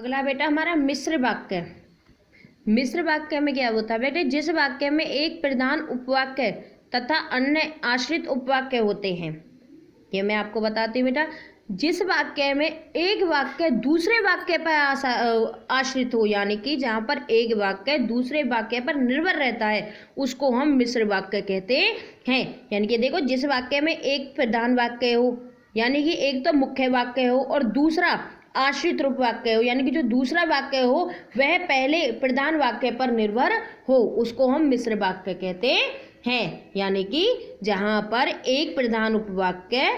अगला बेटा हमारा मिश्र वाक्य। मिश्र वाक्य में क्या होता है बेटे, जिस वाक्य में एक प्रधान उपवाक्य तथा अन्य आश्रित उपवाक्य होते हैं। ये मैं आपको बताती हूँ बेटा, जिस वाक्य में एक वाक्य दूसरे वाक्य पर आश्रित हो, यानी कि जहाँ पर एक वाक्य दूसरे वाक्य पर निर्भर रहता है, उसको हम मिश्र वाक्य कहते हैं। यानी कि देखो, जिस वाक्य में एक प्रधान वाक्य हो, यानी कि एक तो मुख्य वाक्य हो और दूसरा आश्रित रूप वाक्य हो, यानी कि जो दूसरा वाक्य हो वह पहले प्रधान वाक्य पर निर्भर हो, उसको हम मिश्र वाक्य कहते हैं। यानी कि जहाँ पर एक प्रधान उपवाक्य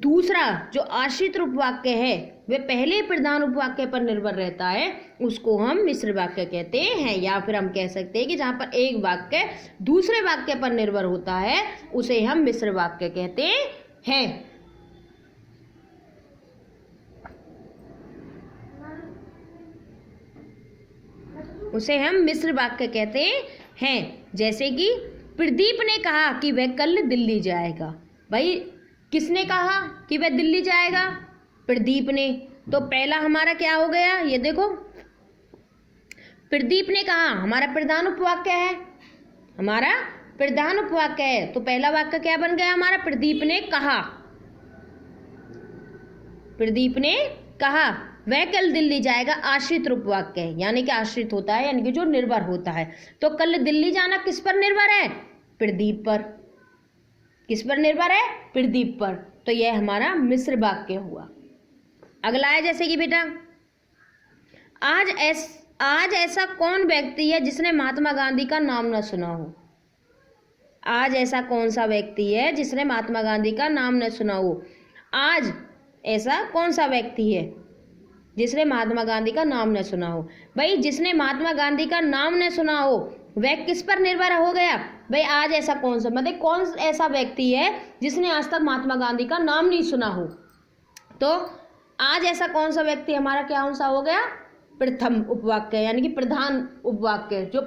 दूसरा जो आश्रित उपवाक्य है वह पहले प्रधान उपवाक्य पर निर्भर रहता है, उसको हम मिश्र वाक्य कहते हैं। या फिर हम कह सकते हैं कि जहाँ पर एक वाक्य दूसरे वाक्य पर निर्भर होता है उसे हम मिश्र वाक्य कहते हैं। उसे हम मिश्र वाक्य कहते हैं। जैसे कि प्रदीप ने कहा कि वह कल दिल्ली जाएगा। भाई किसने कहा कि वह दिल्ली जाएगा? प्रदीप ने। तो पहला हमारा क्या हो गया, ये देखो, प्रदीप ने कहा हमारा प्रधान उपवाक्य है, हमारा प्रधान उपवाक्य है। तो पहला वाक्य क्या बन गया हमारा, प्रदीप ने कहा। प्रदीप ने कहा वह कल दिल्ली जाएगा, आश्रित उपवाक्य है, यानी कि आश्रित होता है, यानी कि जो निर्भर होता है। तो कल दिल्ली जाना किस पर निर्भर है? प्रदीप पर। किस पर निर्भर है? प्रदीप पर। तो यह हमारा मिश्र वाक्य हुआ। अगला है जैसे कि बेटा, आज ऐसा कौन व्यक्ति है जिसने महात्मा गांधी का नाम न सुना हो? आज ऐसा कौन सा व्यक्ति है जिसने महात्मा गांधी का नाम न सुना हो? आज ऐसा कौन सा व्यक्ति है जिसने महात्मा गांधी का नाम न सुना हो? भाई जिसने महात्मा गांधी का नाम न सुना हो वह किस पर निर्भर हो गया? भाई आज ऐसा कौन सा, मतलब कौन ऐसा व्यक्ति है जिसने आज तक महात्मा गांधी का नाम नहीं सुना हो? तो आज ऐसा कौन सा व्यक्ति हमारा क्या सा हो गया? प्रथम उपवाक्य, यानी कि प्रधान उपवाक्य, जो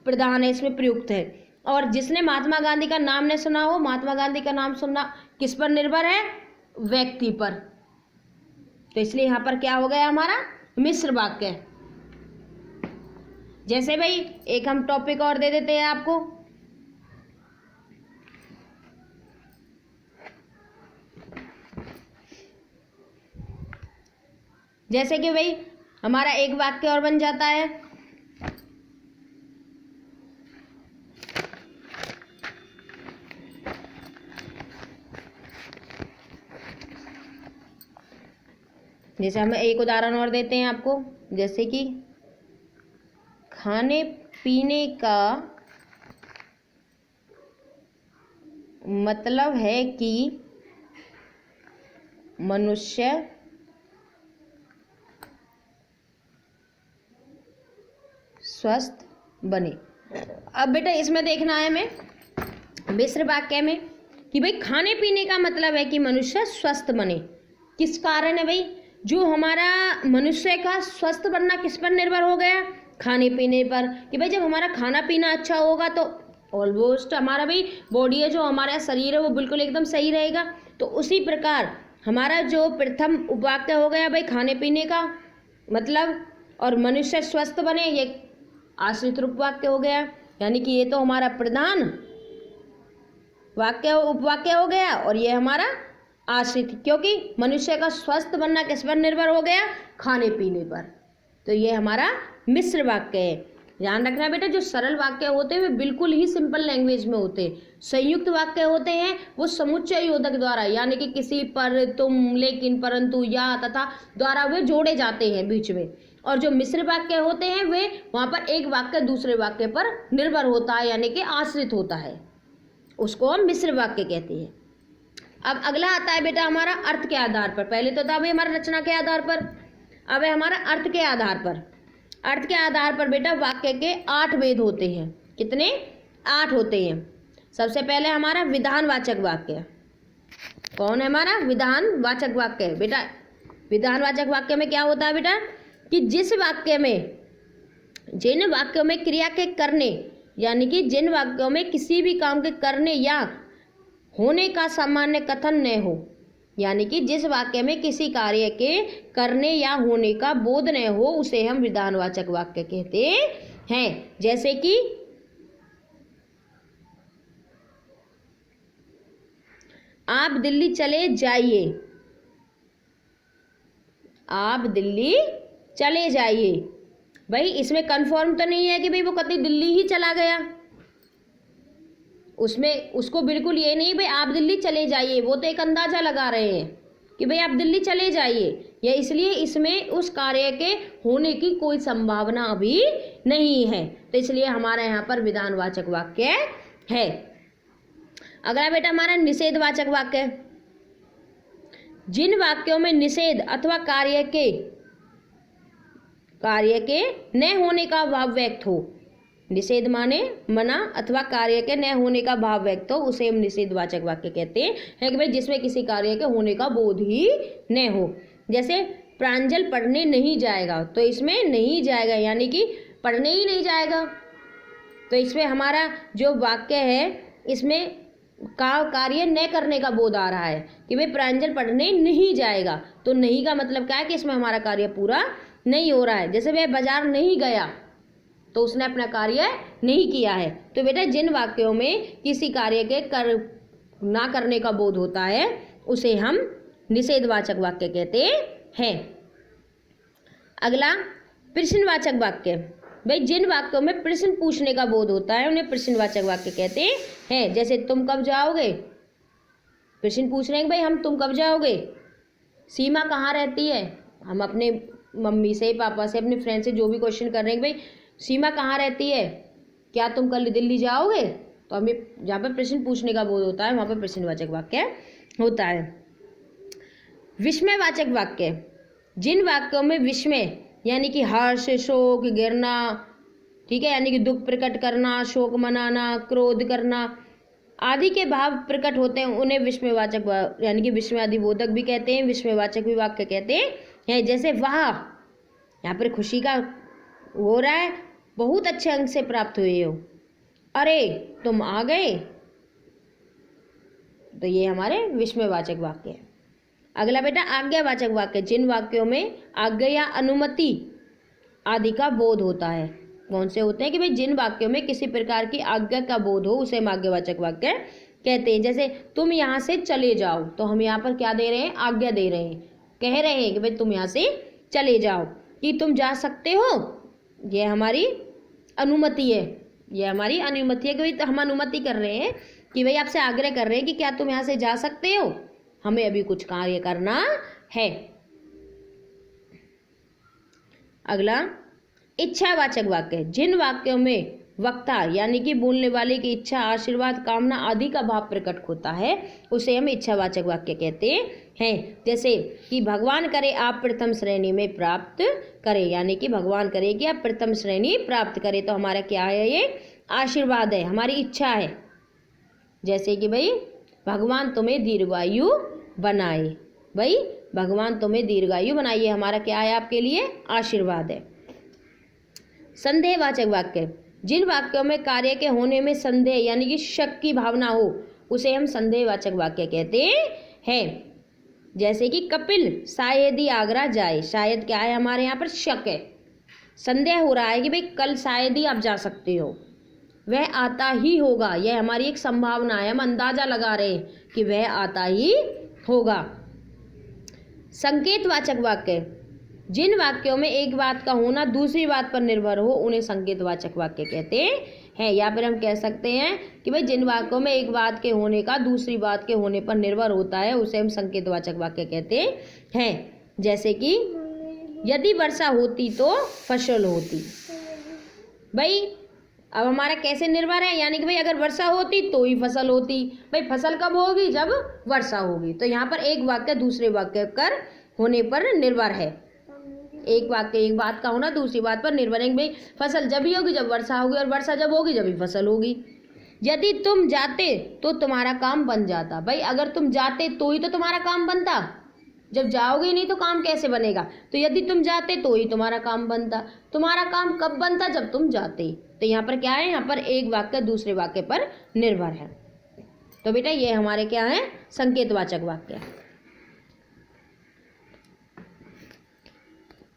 प्रधान है इसमें प्रयुक्त है। और जिसने महात्मा गांधी का नाम न सुना हो, महात्मा गांधी का नाम सुनना किस पर निर्भर है? व्यक्ति पर। तो इसलिए यहाँ पर क्या हो गया हमारा? मिश्र वाक्य। जैसे भाई एक हम टॉपिक और दे देते हैं आपको, जैसे कि भाई हमारा एक वाक्य और बन जाता है, जैसे हम एक उदाहरण और देते हैं आपको, जैसे कि खाने पीने का मतलब है कि मनुष्य स्वस्थ बने। अब बेटा इसमें देखना है हमें मिश्र वाक्य में कि भाई खाने पीने का मतलब है कि मनुष्य स्वस्थ बने। किस कारण है भाई? जो हमारा मनुष्य का स्वस्थ बनना किस पर निर्भर हो गया? खाने पीने पर। कि भाई जब हमारा खाना पीना अच्छा होगा तो ऑलमोस्ट हमारा भाई बॉडी है, जो हमारा शरीर है, वो बिल्कुल एकदम सही रहेगा। तो उसी प्रकार हमारा जो प्रथम उपवाक्य हो गया भाई खाने पीने का मतलब, और मनुष्य स्वस्थ बने, ये आश्रित उपवाक्य हो गया। यानी कि ये तो हमारा प्रधान वाक्य उपवाक्य हो गया और ये हमारा आश्रित, क्योंकि मनुष्य का स्वस्थ बनना किस पर निर्भर हो गया? खाने पीने पर। तो ये हमारा मिश्र वाक्य है। ध्यान रखना बेटा, जो सरल वाक्य होते हैं वे बिल्कुल ही सिंपल लैंग्वेज में होते हैं। संयुक्त वाक्य होते हैं वो समुच्चय योजक द्वारा, यानी कि किसी पर, तुम, लेकिन, परंतु, या, तथा द्वारा वे जोड़े जाते हैं बीच में। और जो मिश्र वाक्य होते हैं वे वहाँ पर एक वाक्य दूसरे वाक्य पर निर्भर होता है, यानी कि आश्रित होता है, उसको हम मिश्र वाक्य कहते हैं। अब अगला आता है बेटा हमारा अर्थ के आधार पर। पहले तो था भाई हमारा रचना के आधार पर, अब है हमारा अर्थ के आधार पर। अर्थ के आधार पर बेटा वाक्य के 8 भेद होते हैं। कितने? 8 होते हैं। सबसे पहले हमारा विधानवाचक वाक्य। कौन है हमारा? विधानवाचक वाक्य। बेटा विधानवाचक वाक्य में क्या होता है बेटा कि जिस वाक्य में, जिन वाक्यों में क्रिया के करने, यानी कि जिन वाक्यों में किसी भी काम के करने या होने का सामान्य कथन न हो, यानी कि जिस वाक्य में किसी कार्य के करने या होने का बोध न हो उसे हम विधानवाचक वाक्य कहते हैं। जैसे कि आप दिल्ली चले जाइए, आप दिल्ली चले जाइए। भाई इसमें कन्फर्म तो नहीं है कि भाई वो कतई दिल्ली ही चला गया, उसमें उसको बिल्कुल ये नहीं भाई आप दिल्ली चले जाइए, वो तो एक अंदाजा लगा रहे हैं कि भाई आप दिल्ली चले जाइए, या इसलिए इसमें उस कार्य के होने की कोई संभावना अभी नहीं है, तो इसलिए हमारा यहाँ पर विधानवाचक वाक्य है। अगला बेटा हमारा निषेधवाचक वाक्य। जिन वाक्यों में निषेध अथवा कार्य के न होने का भाव व्यक्त हो, निषेध माने मना अथवा कार्य के न होने का भाव व्यक्त हो, उसे हम निषेधवाचक वाक्य कहते हैं कि भाई जिसमें किसी कार्य के होने का बोध ही न हो। जैसे प्रांजल पढ़ने नहीं जाएगा, तो इसमें नहीं जाएगा यानी कि पढ़ने ही नहीं जाएगा, तो इसमें हमारा जो वाक्य है इसमें कार्य न करने का बोध आ रहा है कि भाई प्रांजल पढ़ने नहीं जाएगा, तो नहीं का मतलब क्या है कि इसमें हमारा कार्य पूरा नहीं हो रहा है। जैसे वह बाजार नहीं गया तो उसने अपना कार्य नहीं किया है। तो बेटा जिन वाक्यों में किसी कार्य के ना करने का बोध होता है उसे हम निषेधवाचक वाक्य कहते हैं। अगला प्रश्नवाचक वाक्य। भाई जिन वाक्यों में प्रश्न पूछने का बोध होता है उन्हें प्रश्नवाचक वाक्य कहते हैं। जैसे तुम कब जाओगे, प्रश्न पूछ रहे हैं भाई हम तुम कब जाओगे। सीमा कहाँ रहती है, हम अपने मम्मी से पापा से अपने फ्रेंड से जो भी क्वेश्चन कर रहे हैं भाई सीमा कहाँ रहती है, क्या तुम कल दिल्ली जाओगे, तो हमें जहाँ पर प्रश्न पूछने का बोध होता है वहाँ पर प्रश्नवाचक वाक्य होता है। विस्मयवाचक वाक्य। जिन वाक्यों में विस्मय यानी कि हर्ष, शोक, गिरना, ठीक है, यानी कि दुख प्रकट करना, शोक मनाना, क्रोध करना आदि के भाव प्रकट होते हैं उन्हें विस्मयवाचक यानी कि विस्मयादिबोधक भी कहते हैं, विस्मयवाचक भी वाक्य कहते हैं। जैसे वाह, यहाँ पर खुशी का हो रहा है, बहुत अच्छे अंक से प्राप्त हुए हो, अरे तुम आ गए, तो ये हमारे विस्मयवाचक वाक्य है। अगला बेटा आज्ञावाचक वाक्य। जिन वाक्यों में आज्ञा या अनुमति आदि का बोध होता है, कौन से होते हैं कि भाई जिन वाक्यों में किसी प्रकार की आज्ञा का बोध हो उसे हम आज्ञावाचक वाक्य कहते हैं। जैसे तुम यहाँ से चले जाओ, तो हम यहाँ पर क्या दे रहे हैं, आज्ञा दे रहे हैं, कह रहे हैं कि भाई तुम यहाँ से चले जाओ, कि तुम जा सकते हो, ये हमारी अनुमति है, ये हमारी अनुमति है कि भाई तो हम अनुमति कर रहे हैं कि भाई आपसे आग्रह कर रहे हैं कि क्या तुम यहाँ से जा सकते हो, हमें अभी कुछ कार्य करना है। अगला इच्छावाचक वाक्य। जिन वाक्यों में वक्ता यानी कि बोलने वाले की इच्छा, आशीर्वाद, कामना आदि का भाव प्रकट होता है उसे हम इच्छावाचक वाक्य कहते हैं। जैसे कि भगवान करे आप प्रथम श्रेणी में प्राप्त करें, यानी कि भगवान करे कि आप प्रथम श्रेणी प्राप्त करें, तो हमारा क्या है, ये आशीर्वाद है, हमारी इच्छा है। जैसे कि भाई भगवान तुम्हें दीर्घायु बनाए, भाई भगवान तुम्हें दीर्घायु बनाइए, हमारा क्या है, आपके लिए आशीर्वाद है। संदेहवाचक वाक्य। जिन वाक्यों में कार्य के होने में संदेह यानी कि शक की भावना हो उसे हम संदेहवाचक वाक्य कहते हैं। जैसे कि कपिल शायद ही आगरा जाए, शायद क्या है, हमारे यहाँ पर शक है, संदेह हो रहा है कि भाई कल शायद ही आप जा सकते हो, वह आता ही होगा, यह हमारी एक संभावना है, हम अंदाजा लगा रहे हैं कि वह आता ही होगा। संकेतवाचक वाक्य। जिन वाक्यों में एक बात का होना दूसरी बात पर निर्भर हो उन्हें संकेतवाचक वाक्य कहते हैं। या फिर हम कह सकते हैं कि भाई जिन वाक्यों में एक बात के होने का दूसरी बात के होने पर निर्भर होता है उसे हम संकेतवाचक वाक्य कहते हैं। जैसे कि यदि वर्षा होती तो फसल होती, भाई अब हमारा कैसे निर्भर है, यानी कि भाई अगर वर्षा होती तो ही फसल होती, भाई फसल कब होगी, जब वर्षा होगी, तो यहाँ पर एक वाक्य दूसरे वाक्य कर होने पर निर्भर है, एक वाक्य एक बात का होना दूसरी बात पर निर्भर है, भाई फसल जब ही होगी जब वर्षा होगी, और वर्षा जब होगी जब ही फसल होगी। यदि तुम जाते तो तुम्हारा काम बन जाता, भाई अगर तुम जाते तो ही तो तुम्हारा काम बनता, जब जाओगे नहीं तो काम कैसे बनेगा, तो यदि तुम जाते तो ही तुम्हारा काम बनता, तुम्हारा काम कब बनता, जब तुम जाते, तो यहाँ पर क्या है, यहाँ पर एक वाक्य दूसरे वाक्य पर निर्भर है। तो बेटा ये हमारे क्या है, संकेतवाचक वाक्य है।